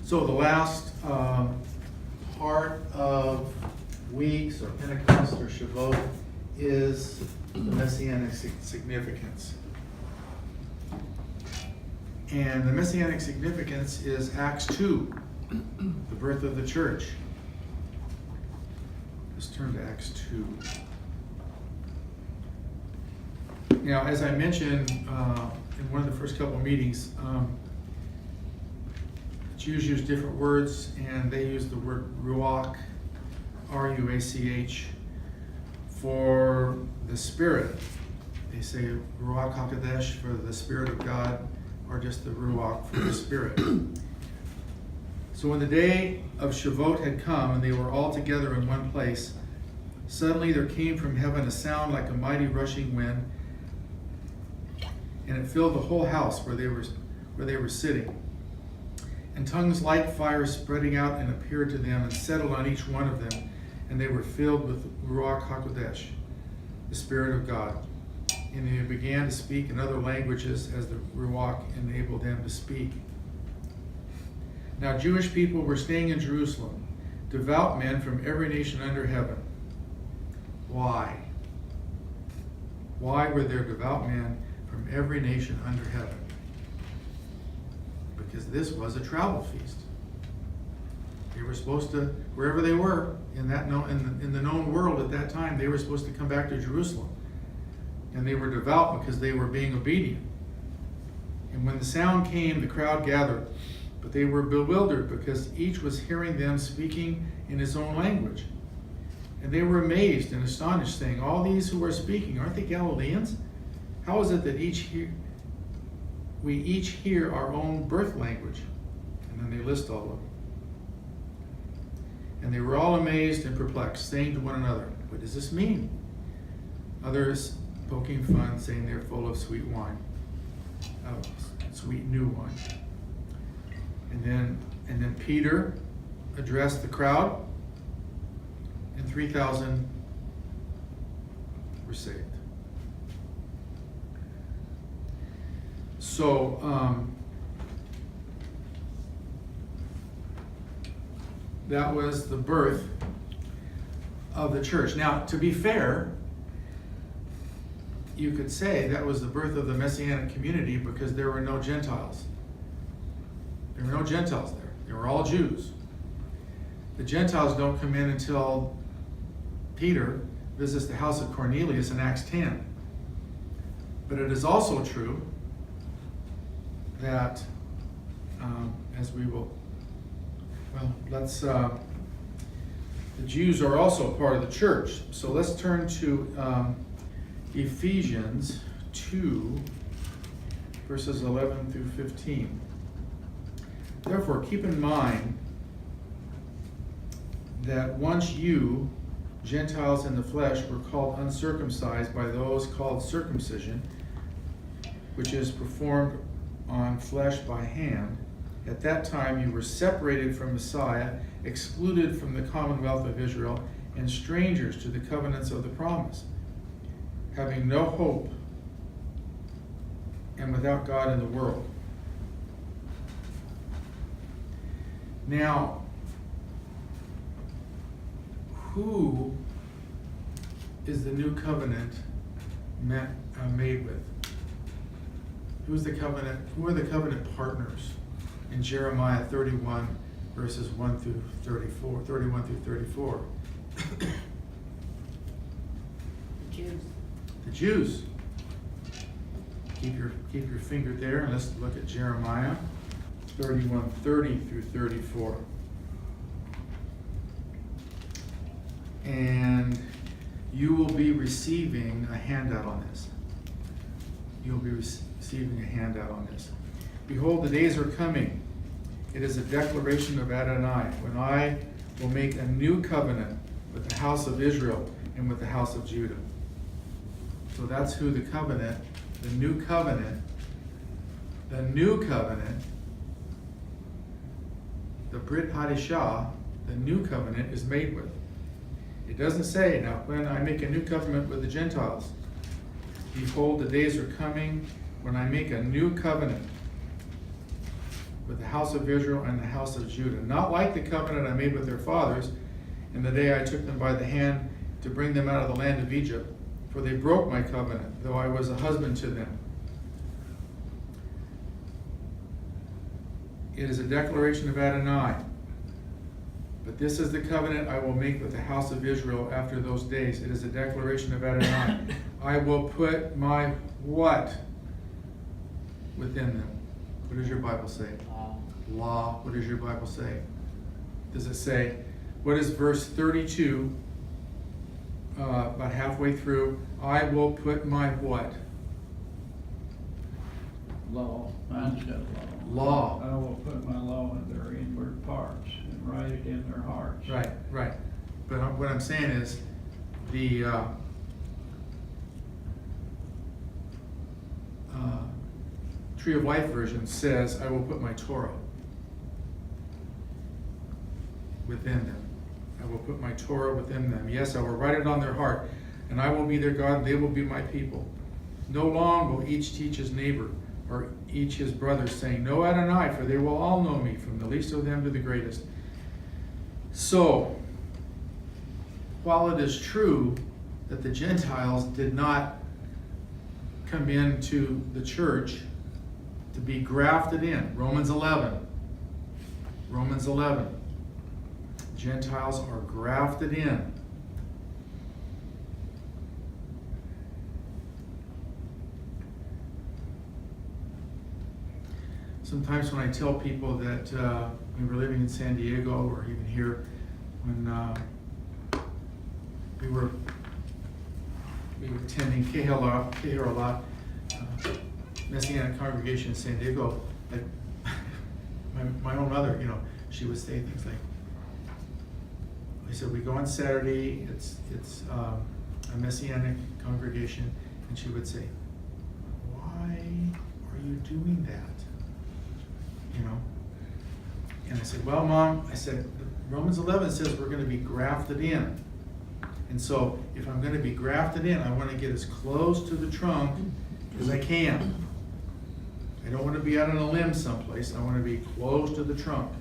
So the last part of weeks or Pentecost or Shavuot is the Messianic significance. And the Messianic significance is Acts 2, the birth of the church. Let's turn to Acts 2. Now, as I mentioned in one of the first couple of meetings, Jews use different words, and they use the word ruach, R-U-A-C-H, for the Spirit. They say ruach hakodesh for the Spirit of God, or just the ruach for the Spirit. So when the day of Shavuot had come, and they were all together in one place, suddenly there came from heaven a sound like a mighty rushing wind, and it filled the whole house where they were sitting. And tongues like fire spreading out and appeared to them and settled on each one of them, and they were filled with Ruach HaKodesh, the Spirit of God. And they began to speak in other languages as the Ruach enabled them to speak. Now Jewish people were staying in Jerusalem, devout men from every nation under heaven. Why? Why were there devout men from every nation under heaven? Because this was a travel feast. They were supposed to, wherever they were in the known world at that time, they were supposed to come back to Jerusalem. And they were devout because they were being obedient. And when the sound came, the crowd gathered, but they were bewildered because each was hearing them speaking in his own language. And they were amazed and astonished, saying, "All these who are speaking, aren't they Galileans? How is it that we each hear our own birth language?" And then they list all of them. And they were all amazed and perplexed, saying to one another, "What does this mean?" Others poking fun, saying they're full of sweet wine, sweet new wine. And then Peter addressed the crowd, and 3,000 were saved. So that was the birth of the church. Now, to be fair, you could say that was the birth of the Messianic community because there were no Gentiles. There were no Gentiles there. They were all Jews. The Gentiles don't come in until Peter visits the house of Cornelius in Acts 10. But it is also true that, as we will, the Jews are also part of the church. So let's turn to Ephesians 2, verses 11 through 15. Therefore, keep in mind that once you, Gentiles in the flesh, were called uncircumcised by those called circumcision, which is performed on flesh by hand. At that time you were separated from Messiah, excluded from the commonwealth of Israel, and strangers to the covenants of the promise, having no hope and without God in the world. Now, who is the new covenant made with? Who are the covenant partners in Jeremiah 31, verses 1 through 34, 31 through 34? The Jews. The Jews. Keep your finger there, and let's look at Jeremiah 31, 30 through 34. And you will be receiving a handout on this. You'll be receiving a handout on this. Behold, the days are coming. It is a declaration of Adonai, when I will make a new covenant with the house of Israel and with the house of Judah. So that's who the covenant, the new covenant, the Brit Hadashah, the new covenant is made with. It doesn't say, now when I make a new covenant with the Gentiles, behold, the days are coming when I make a new covenant with the house of Israel and the house of Judah, not like the covenant I made with their fathers in the day I took them by the hand to bring them out of the land of Egypt, for they broke my covenant, though I was a husband to them. It is a declaration of Adonai. But this is the covenant I will make with the house of Israel after those days. It is a declaration of Adonai. I will put my what within them? What does your Bible say? Law. What does your Bible say? Does it say, what is verse 32, about halfway through? I will put my what? Law. Mine's got law. Law. I will put my law in their inward parts and write it in their hearts. Right, right. But what I'm saying is, the Tree of Life version says, I will put my Torah within them. I will put my Torah within them. Yes, I will write it on their heart, and I will be their God, and they will be my people. No long will each teach his neighbor, or each his brother, saying, Know Adonai, for they will all know me, from the least of them to the greatest. So, while it is true that the Gentiles did not come into the church to be grafted in, Romans 11, Gentiles are grafted in. Sometimes when I tell people that we were living in San Diego, or even here, when we were attending Kehalah, Messianic congregation in San Diego, like my own mother, she would say things like, I said, we go on Saturday, it's a Messianic congregation, and she would say, why are you doing that? And I said, well, Mom, I said, Romans 11 says we're going to be grafted in. And so if I'm going to be grafted in, I want to get as close to the trunk as I can. I don't want to be out on a limb someplace. I want to be close to the trunk.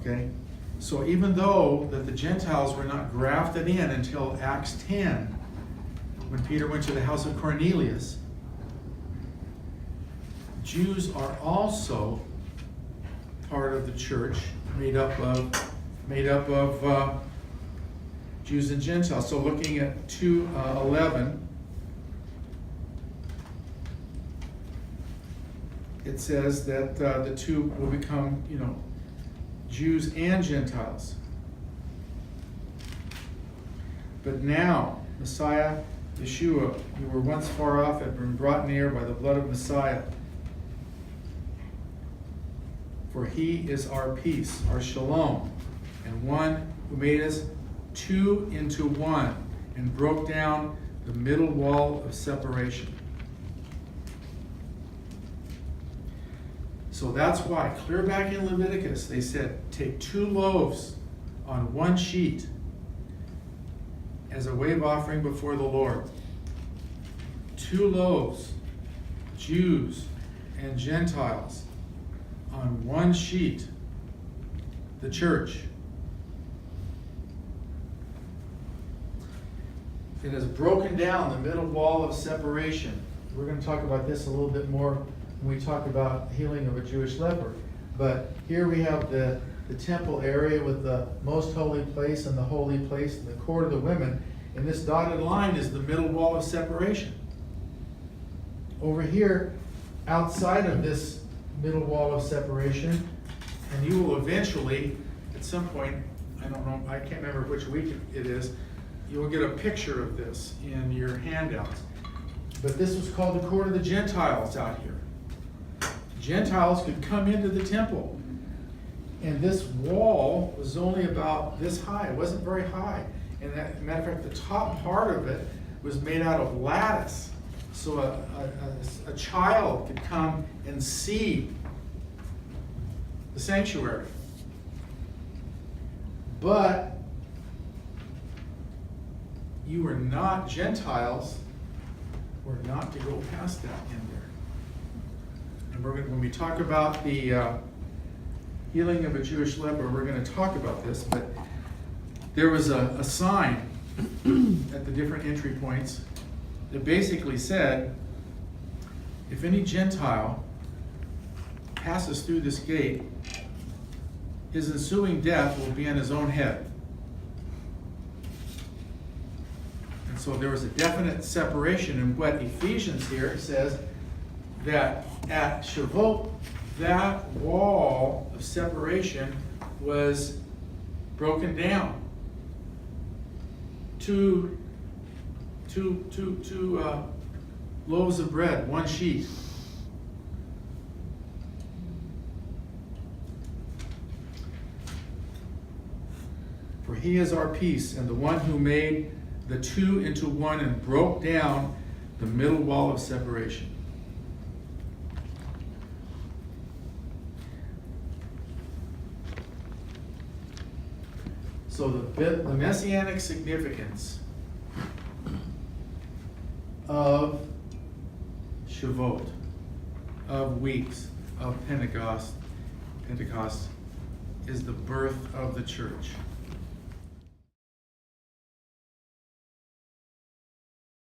Okay? So even though that the Gentiles were not grafted in until Acts 10, when Peter went to the house of Cornelius, Jews are also part of the church, made up of Jews and Gentiles. So looking at 2:11, it says that the two will become, Jews and Gentiles. But now, Messiah, Yeshua, you were once far off, have been brought near by the blood of Messiah. For he is our peace, our shalom, and one who made us two into one and broke down the middle wall of separation. So that's why, clear back in Leviticus, they said, take 2 loaves on one sheet as a wave offering before the Lord. 2 loaves, Jews and Gentiles, on one sheet, the church. It has broken down the middle wall of separation. We're going to talk about this a little bit more when we talk about healing of a Jewish leper. But here we have the temple area with the most holy place and the holy place and the court of the women. And this dotted line is the middle wall of separation. Over here, outside of this middle wall of separation, and you will eventually, at some point, I don't know, I can't remember which week it is, you will get a picture of this in your handouts. But this was called the court of the Gentiles out here. Gentiles could come into the temple. And this wall was only about this high. It wasn't very high. And as a matter of fact, the top part of it was made out of lattice. So a child could come and see the sanctuary. But you were not, Gentiles were not to go past that in there. And when we talk about the healing of a Jewish leper, we're going to talk about this, but there was a sign at the different entry points that basically said, if any Gentile passes through this gate, his ensuing death will be on his own head. And so there was a definite separation, and what Ephesians here says that at Shavuot, that wall of separation was broken down. Two loaves of bread, one sheet. For he is our peace, and the one who made the two into one and broke down the middle wall of separation. So the messianic significance of Shavuot, of weeks, of Pentecost is the birth of the church.